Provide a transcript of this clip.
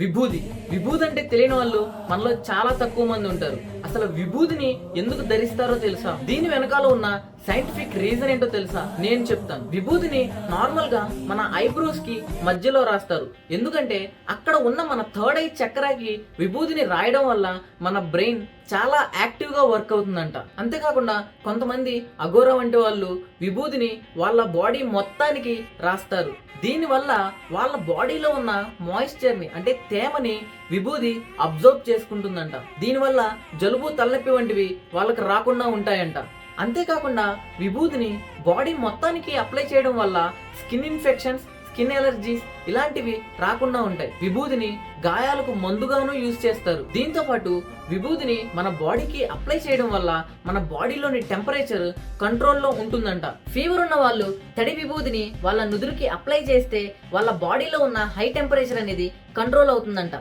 విభూది విభూది అంటే తెలియని వాళ్ళు మనలో చాలా తక్కువ మంది ఉంటారు. అసలు విభూదిని ఎందుకు ధరిస్తారో తెలుసా? దీని వెనకాల ఉన్న సైంటిఫిక్ రీజన్ ఏంటో తెలుసా? నేను చెప్తాను. విభూదిని నార్మల్ గా మన ఐబ్రోస్ కి మధ్యలో రాస్తారు. ఎందుకంటే అక్కడ ఉన్న మన థర్డ్ ఐ చక్రాకి విభూదిని రాయడం వల్ల మన బ్రెయిన్ చాలా యాక్టివ్ గా వర్క్ అవుతుందంట. అంతేకాకుండా కొంతమంది అఘోర వంటి వాళ్ళు విభూదిని వాళ్ళ బాడీ మొత్తానికి రాస్తారు. దీనివల్ల వాళ్ళ బాడీలో ఉన్న మాయిశ్చర్ ని అంటే తేమని విభూది అబ్జర్వ్ చేసుకుంటుందంట. దీనివల్ల జలుబు తలనొప్పి వంటివి వాళ్ళకి రాకుండా ఉంటాయంట. అంతేకాకుండా విభూదిని బాడీ మొత్తానికి అప్లై చేయడం వల్ల స్కిన్ ఇన్ఫెక్షన్స్, స్కిన్ ఎలర్జీస్ ఇలాంటివి రాకుండా ఉంటాయి. విభూదిని గాయాలకు మందుగాను యూజ్ చేస్తారు. దీంతో పాటు విభూదిని మన బాడీకి అప్లై చేయడం వల్ల మన బాడీలోని టెంపరేచర్ కంట్రోల్లో ఉంటుందంట. ఫీవర్ ఉన్న వాళ్ళు తడి విభూదిని వాళ్ళ నుదురుకి అప్లై చేస్తే వాళ్ళ బాడీలో ఉన్న హై టెంపరేచర్ అనేది కంట్రోల్ అవుతుందంట.